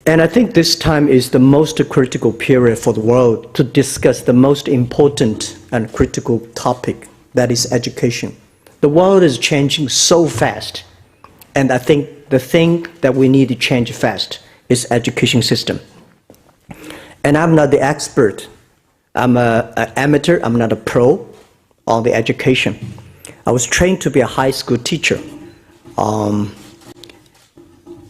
And I think this time is the most critical period for the world to discuss the most important and critical topic, that is education. The world is changing so fast, and I think the thing that we need to change fast is education system. And I'm not the expert. I'm an amateur, I'm not a pro on the education. I was trained to be a high school teacher.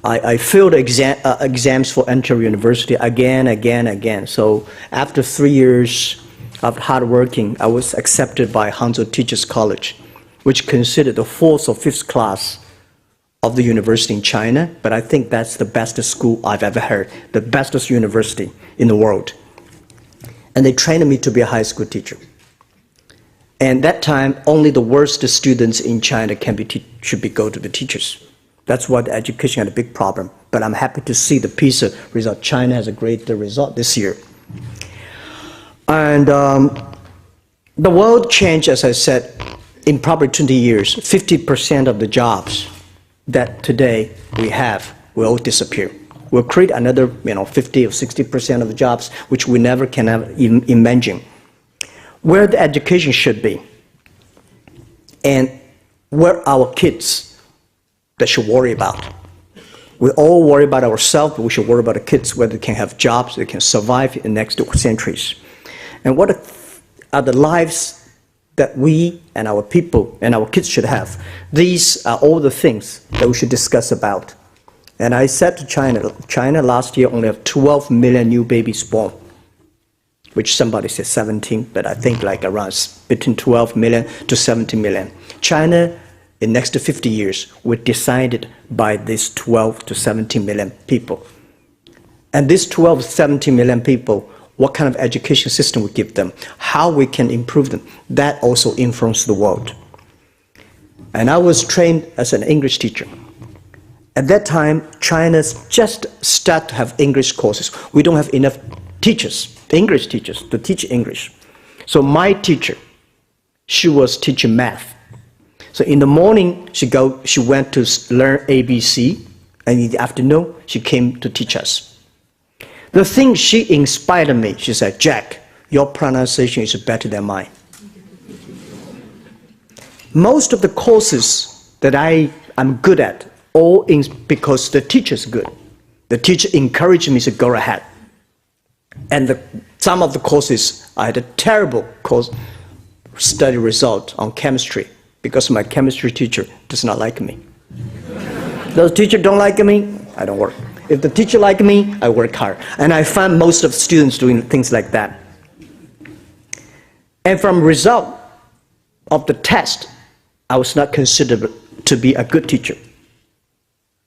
I failed exams for entering university again. So after 3 years of hard working, I was accepted by Hangzhou Teachers College, which considered the 4th or 5th class of the university in China, but I think that's the best school I've ever heard, the bestest university in the world. And they trained me to be a high school teacher. And that time, only the worst students in China should go to the teachers. That's why the education had a big problem. But I'm happy to see the PISA result. China has a great result this year. And the world changed, as I said, in probably 20 years. 50% of the jobs that today we have will disappear. We'll create another 50 or 60% of the jobs which we never can imagine. Where the education should be, and where our kids that should worry about. We all worry about ourselves, but we should worry about the kids, whether they can have jobs, they can survive in the next centuries. And what are the lives that we and our people and our kids should have? These are all the things that we should discuss about. And I said to China last year only have 12 million new babies born, which somebody said 17, but I think like around between 12 million to 17 million. China, in next to 50 years, were decided by these 12 to 17 million people. And these 12 to 17 million people, what kind of education system we give them, how we can improve them, that also influences the world. And I was trained as an English teacher. At that time, China just started to have English courses. We don't have enough teachers, English teachers, to teach English. So my teacher, she was teaching math. So in the morning, she went to learn ABC, and in the afternoon, she came to teach us. The thing she inspired me, she said, "Jack, your pronunciation is better than mine." Most of the courses that I'm good at, all because the teacher's good. The teacher encouraged me to go ahead. And some of the courses, I had a terrible study result on chemistry because my chemistry teacher does not like me. Those teachers don't like me, I don't work. If the teacher like me, I work hard. And I find most of the students doing things like that. And from result of the test, I was not considered to be a good teacher.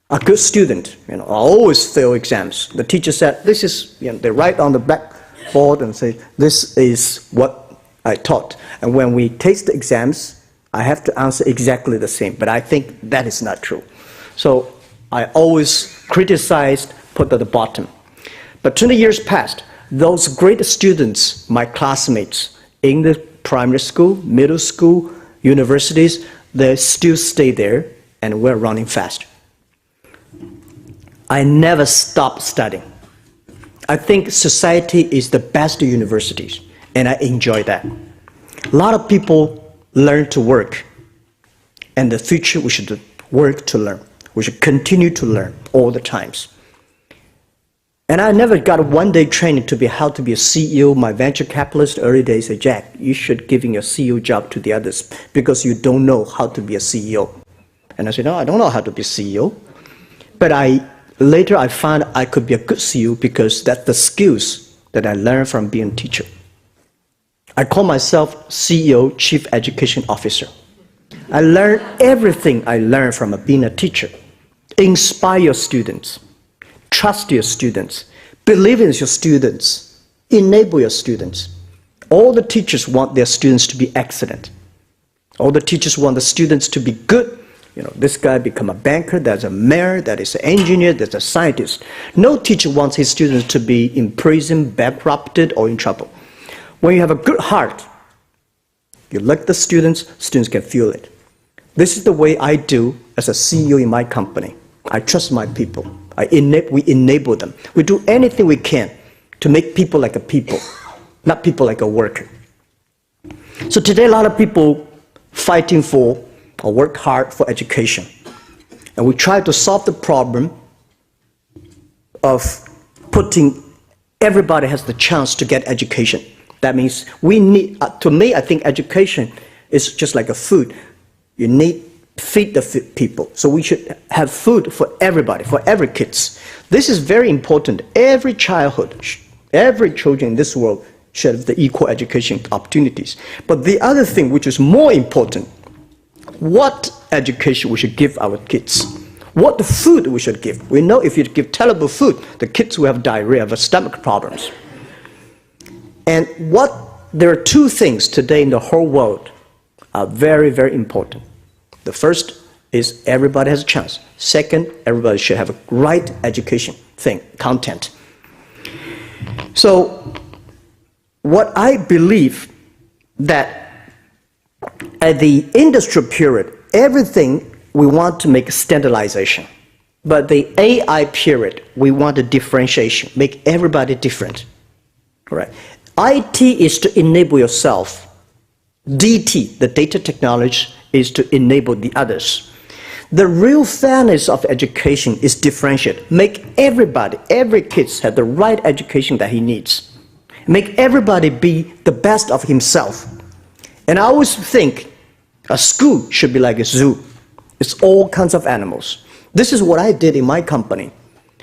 A good student, I always fail exams. The teacher said, this is, they write on the blackboard and say, this is what I taught. And when we taste the exams, I have to answer exactly the same. But I think that is not true. So I always criticized, put at the bottom. But 20 years passed, those great students, my classmates in the primary school, middle school, universities, they still stay there and we're running fast. I never stopped studying. I think society is the best universities, and I enjoy that. A lot of people learn to work, and in the future we should work to learn. We should continue to learn all the times. And I never got a one-day training to be how to be a CEO. My venture capitalist early days said, "Jack, you should give your CEO job to the others because you don't know how to be a CEO." And I said, "No, I don't know how to be a CEO." But later I found I could be a good CEO because that's the skills that I learned from being a teacher. I call myself CEO, Chief Education Officer. I learned everything I learned from being a teacher. Inspire your students. Trust your students. Believe in your students. Enable your students. All the teachers want their students to be excellent. All the teachers want the students to be good. This guy become a banker, there's a mayor, that is an engineer, there's a scientist. No teacher wants his students to be in prison, bankrupted, or in trouble. When you have a good heart, you like the students can feel it. This is the way I do as a CEO in my company. I trust my people. We enable them. We do anything we can to make people like a people, not people like a worker. So today, a lot of people fighting for or work hard for education. And we try to solve the problem of putting everybody has the chance to get education. That means we need, to me, I think education is just like a food. You need to feed the people. So we should have food for everybody, for every kids. This is very important. Every childhood, every children in this world should have the equal education opportunities. But the other thing, which is more important, what education we should give our kids, what the food we should give. We know if you give terrible food, the kids will have diarrhea, have stomach problems. And there are two things today in the whole world are very, very important. The first is everybody has a chance. Second, everybody should have a right education content. So what I believe that at the industrial period, everything we want to make standardization. But the AI period, we want a differentiation, make everybody different. All right. IT is to enable yourself. DT, the data technology, is to enable the others. The real fairness of education is differentiate. Make everybody, every kid have the right education that he needs. Make everybody be the best of himself. And I always think a school should be like a zoo. It's all kinds of animals. This is what I did in my company.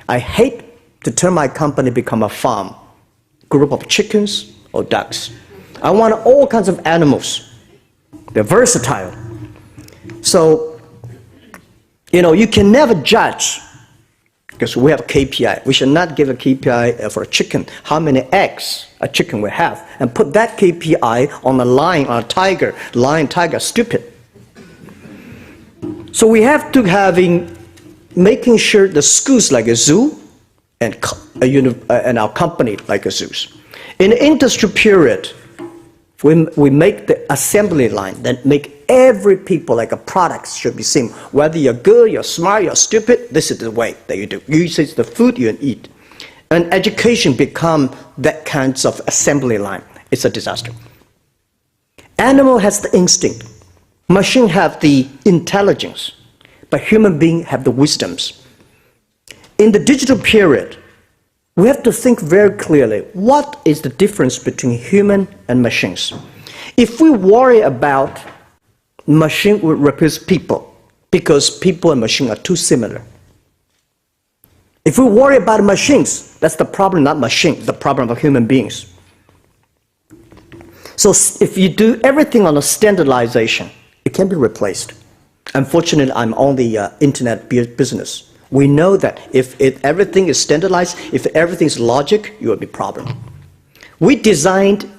I hate to turn my company become a farm, group of chickens or ducks. I want all kinds of animals. They're versatile. So, you can never judge, because we have a KPI. We should not give a KPI for a chicken, how many eggs a chicken will have, and put that KPI on a lion, on a tiger. Lion, tiger, stupid. So we have to making sure the schools like a zoo and our company like a zoo. In the industrial period, we make the assembly line that make every people like a product should be same. Whether you're good, you're smart, you're stupid, this is the way that you do. You use the food you eat. And education become that kinds of assembly line. It's a disaster. Animal has the instinct. Machine have the intelligence. But human being have the wisdoms. In the digital period, we have to think very clearly, what is the difference between human and machines? If we worry about machine will replace people, because people and machine are too similar. If we worry about machines, that's the problem, not machine, the problem of human beings. So if you do everything on a standardization, it can be replaced. Unfortunately, I'm on the internet business. We know that if everything is standardized, if everything is logic, you will be problem. We designed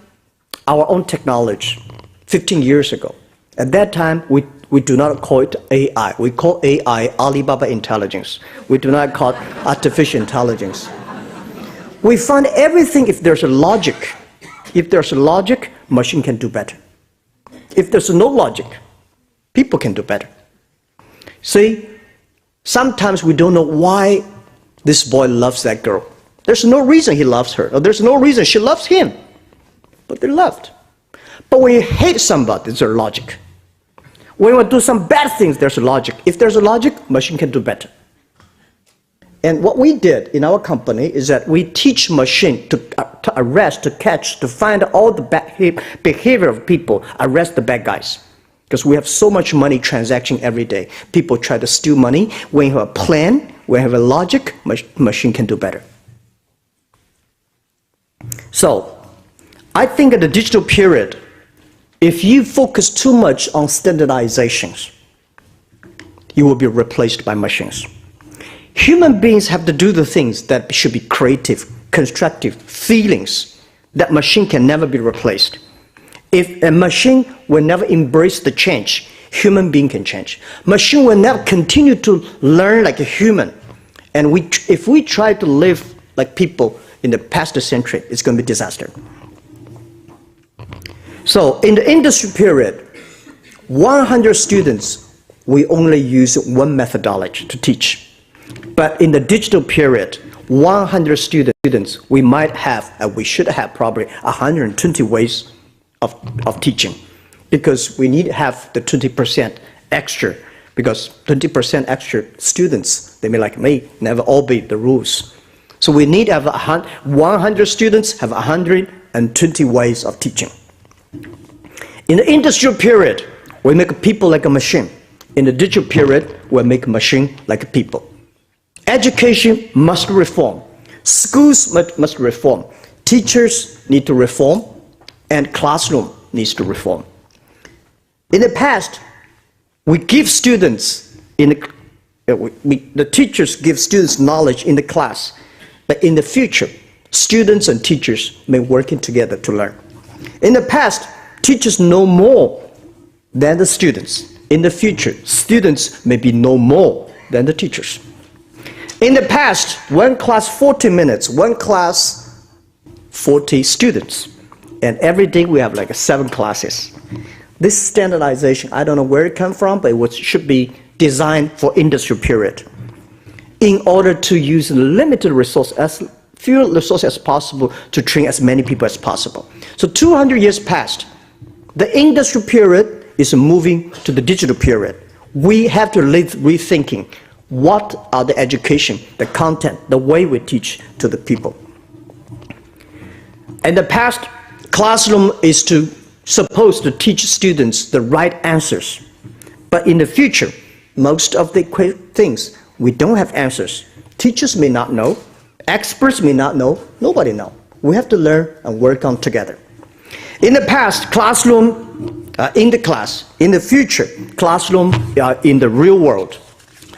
our own technology 15 years ago. At that time, we do not call it AI. We call AI Alibaba Intelligence. We do not call it artificial intelligence. We find everything if there's a logic. If there's a logic, machine can do better. If there's no logic, people can do better. See, sometimes we don't know why this boy loves that girl. There's no reason he loves her, or there's no reason she loves him. But they're loved. But when you hate somebody, there's a logic. When you do some bad things, there's a logic. If there's a logic, machine can do better. And what we did in our company is that we teach machine to arrest, to catch, to find all the bad behavior of people, arrest the bad guys. Because we have so much money transaction every day. People try to steal money. When you have a plan, when you have a logic, machine can do better. So, I think at the digital period, if you focus too much on standardizations, you will be replaced by machines. Human beings have to do the things that should be creative, constructive, feelings that machine can never be replaced. If a machine will never embrace the change, human being can change. Machine will never continue to learn like a human. And if we try to live like people in the past century, it's going to be disaster. So in the industry period, 100 students, we only use one methodology to teach. But in the digital period, 100 students, we might have, and we should have probably 120 ways of teaching, because we need to have the 20% extra, because 20% extra students, they may like me, never obey the rules. So we need to have 100 students, have 120 ways of teaching. In the industrial period, we make people like a machine. In the digital period, we make a machine like people. Education must reform. Schools must reform. Teachers need to reform, and classroom needs to reform. In the past, we give students, the teachers give students knowledge in the class, but in the future, students and teachers may work together to learn. In the past, teachers know more than the students. In the future, students may know more than the teachers. In the past, one class 40 minutes, one class 40 students. And every day we have like 7 classes. This standardization, I don't know where it comes from, but it should be designed for industrial period, in order to use limited resources, as few resources as possible, to train as many people as possible. So 200 years passed. The industrial period is moving to the digital period. We have to rethinking what are the education, the content, the way we teach to the people. In the past, classroom is supposed to teach students the right answers. But in the future, most of the things, we don't have answers. Teachers may not know, experts may not know, nobody knows. We have to learn and work on together. In the past, classroom in the class. In the future, classroom in the real world.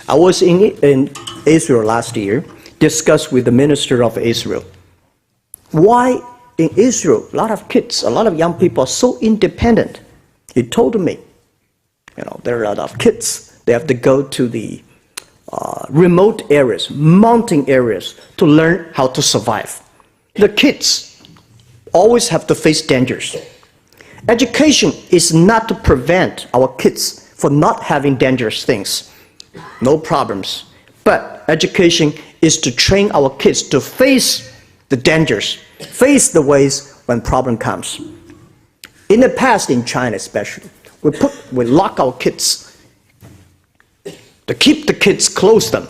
I was in Israel last year, discussed with the minister of Israel. Why in Israel, a lot of kids, a lot of young people are so independent? He told me, there are a lot of kids, they have to go to the remote areas, mountain areas, to learn how to survive. The kids always have to face dangers. Education is not to prevent our kids from not having dangerous things. No problems. But education is to train our kids to face the dangers, face the ways when problem comes. In the past, in China especially, we lock our kids to keep the kids close to them.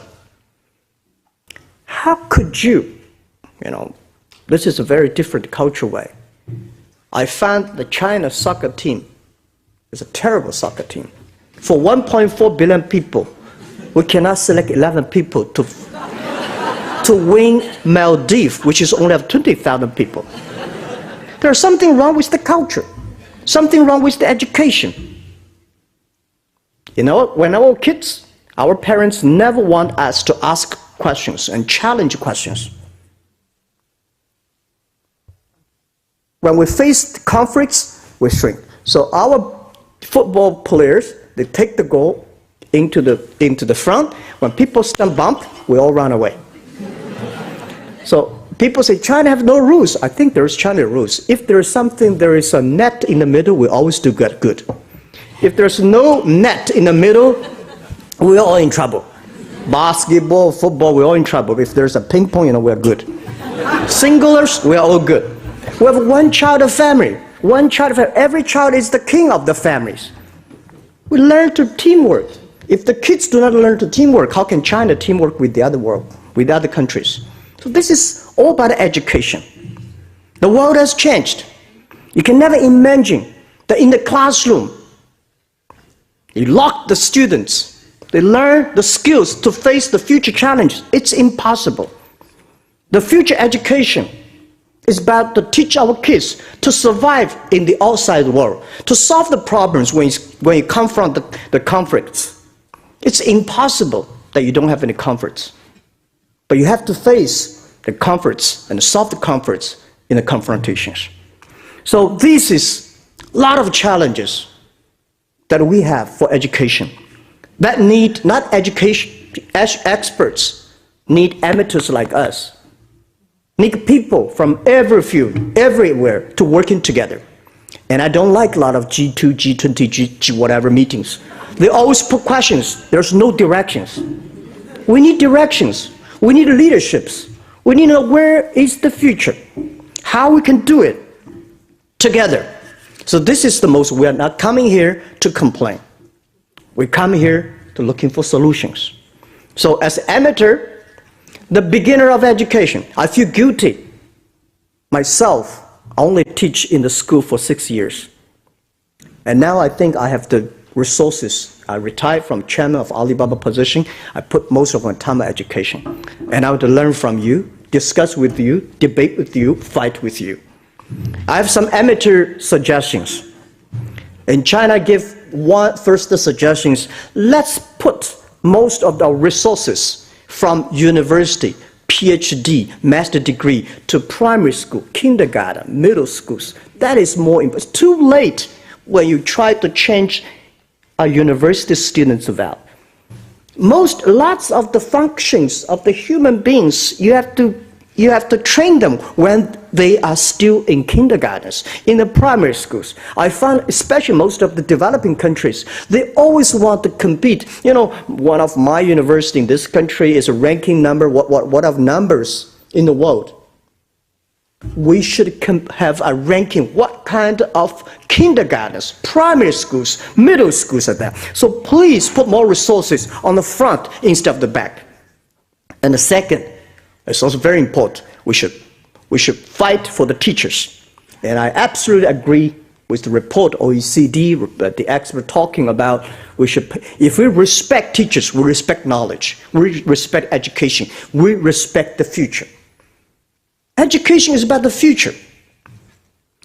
How could you, this is a very different cultural way. I found the China soccer team is a terrible soccer team. For 1.4 billion people, we cannot select 11 people to win Maldives, which is only have 20,000 people. There's something wrong with the culture, something wrong with the education. When our kids, our parents never want us to ask questions and challenge questions. When we face conflicts, we shrink. So our football players, they take the goal into the front. When people stand bump, we all run away. So people say China have no rules. I think there's China rules. If there is a net in the middle, we always do good. If there's no net in the middle, we're all in trouble. Basketball, football, we're all in trouble. If there's a ping pong, we're good. Singulars, we're all good. We have one child of family. One child of family. Every child is the king of the families. We learn to teamwork. If the kids do not learn to teamwork, how can China teamwork with the other world, with other countries? So this is all about education. The world has changed. You can never imagine that in the classroom, you lock the students. They learn the skills to face the future challenges. It's impossible. The future education is about to teach our kids to survive in the outside world, to solve the problems when you confront the conflicts. It's impossible that you don't have any conflicts. But you have to face the conflicts and solve the conflicts in the confrontations. So this is a lot of challenges that we have for education that need not education experts, need amateurs like us, need people from every field, everywhere to working together. And I don't like a lot of G2, G20, G whatever meetings. They always put questions. There's no directions. We need directions. We need leaderships. We need to know where is the future, how we can do it together. So this is the most, we are not coming here to complain. We come here to looking for solutions. So as amateur, the beginner of education, I feel guilty. Myself, I only teach in the school for 6 years. And now I think I have the resources. I retired from chairman of Alibaba position. I put most of my time on education. And I want to learn from you, discuss with you, debate with you, fight with you. I have some amateur suggestions. In China, I give first the suggestions. Let's put most of our resources from university, PhD, master degree, to primary school, kindergarten, middle schools. That is more important. It's too late when you try to change a university student's value. Lots of the functions of the human beings, you have to train them when they are still in kindergartens, in the primary schools. I found, especially most of the developing countries, they always want to compete. You know, one of my university in this country is a ranking number, what of numbers in the world. We should have a ranking, what kind of kindergartens, primary schools, middle schools are there. So please put more resources on the front instead of the back. And the second, it's also very important, we should fight for the teachers. And I absolutely agree with the report OECD, the expert talking about, if we respect teachers, we respect knowledge, we respect education, we respect the future. Education is about the future.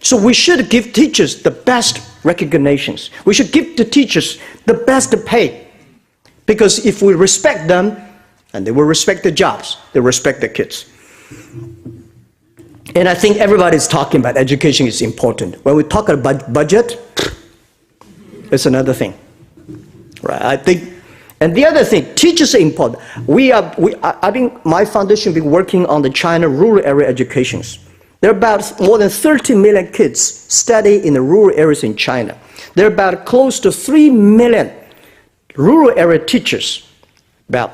So we should give teachers the best recognitions. We should give the teachers the best pay. Because if we respect them, and they will respect the jobs, they respect the kids. And I think everybody's talking about education is important. When we talk about budget, it's another thing. Right? I think, and the other thing, teachers are important. I think my foundation has been working on the China rural area educations. There are about more than 30 million kids study in the rural areas in China. There are about close to 3 million rural area teachers, about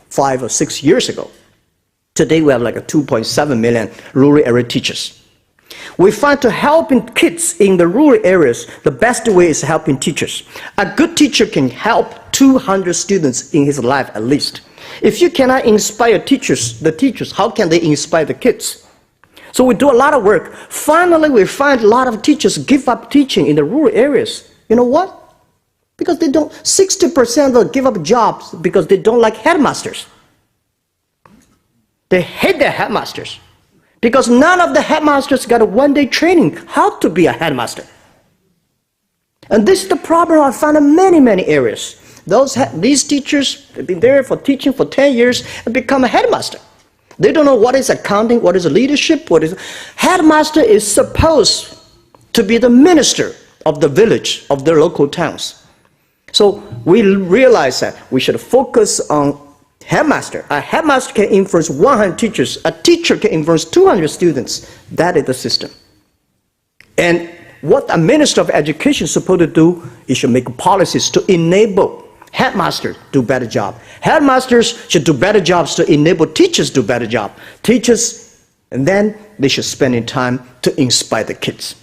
5 or 6 years ago. Today we have like a 2.7 million rural area teachers. We find to helping kids in the rural areas, the best way is helping teachers. A good teacher can help 200 students in his life at least. If you cannot inspire the teachers, how can they inspire the kids? So we do a lot of work. Finally, we find a lot of teachers give up teaching in the rural areas. You know what? Because they don't, 60% of them give up jobs because they don't like headmasters. They hate their headmasters because none of the headmasters got a one-day training how to be a headmaster. And this is the problem I found in many, many areas. These teachers have been there for teaching for 10 years and become a headmaster. They don't know what is accounting, what is leadership, Headmaster is supposed to be the minister of the village, of their local towns. So we realize that we should focus on headmaster. A headmaster can influence 100 teachers. A teacher can influence 200 students. That is the system. And what a minister of education is supposed to do, he should make policies to enable headmasters to do better job. Headmasters should do better jobs to enable teachers to do better job. Teachers, and then they should spend in time to inspire the kids.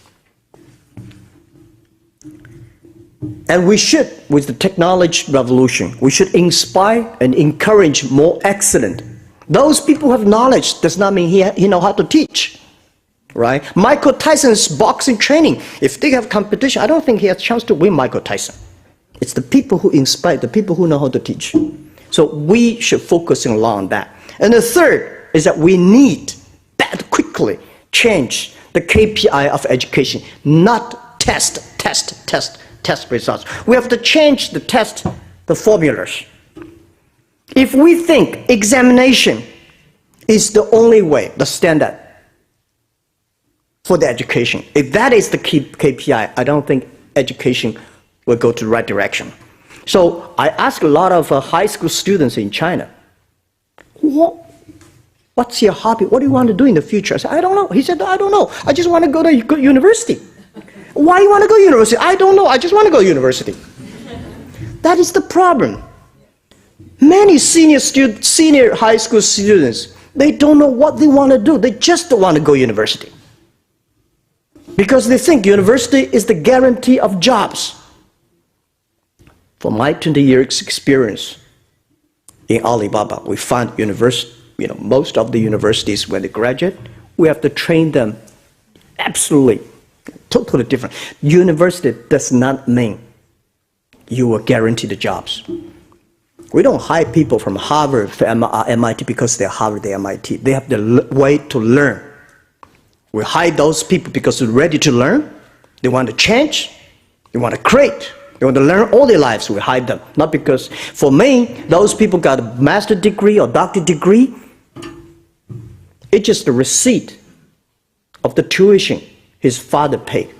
And we should, with the technology revolution, we should inspire and encourage more excellent. Those people who have knowledge does not mean he know how to teach, right? Michael Tyson's boxing training, if they have competition, I don't think he has a chance to win Michael Tyson. It's the people who inspire, the people who know how to teach. So we should focus on that. And the third is that we need that quickly change the KPI of education, not test results. We have to change the formulas. If we think examination is the only way, the standard for the education, if that is the KPI, I don't think education will go to the right direction. So I asked a lot of high school students in China, what's your hobby? What do you want to do in the future? I said, I don't know. He said, I don't know. I just want to go to university. Why do you want to go to university? I don't know. I just want to go to university. That is the problem. Many senior high school students, they don't know what they want to do. They just don't want to go to university. Because they think university is the guarantee of jobs. From my 20 years experience in Alibaba, we find most of the universities, when they graduate, we have to train them absolutely, totally different. University does not mean you will guarantee the jobs. We don't hire people from Harvard, MIT because they're Harvard, they're MIT. They have the way to learn. We hire those people because they're ready to learn. They want to change. They want to create. They want to learn all their lives. We hire them. Not because, for me, those people got a master's degree or doctorate degree. It's just the receipt of the tuition his father paid.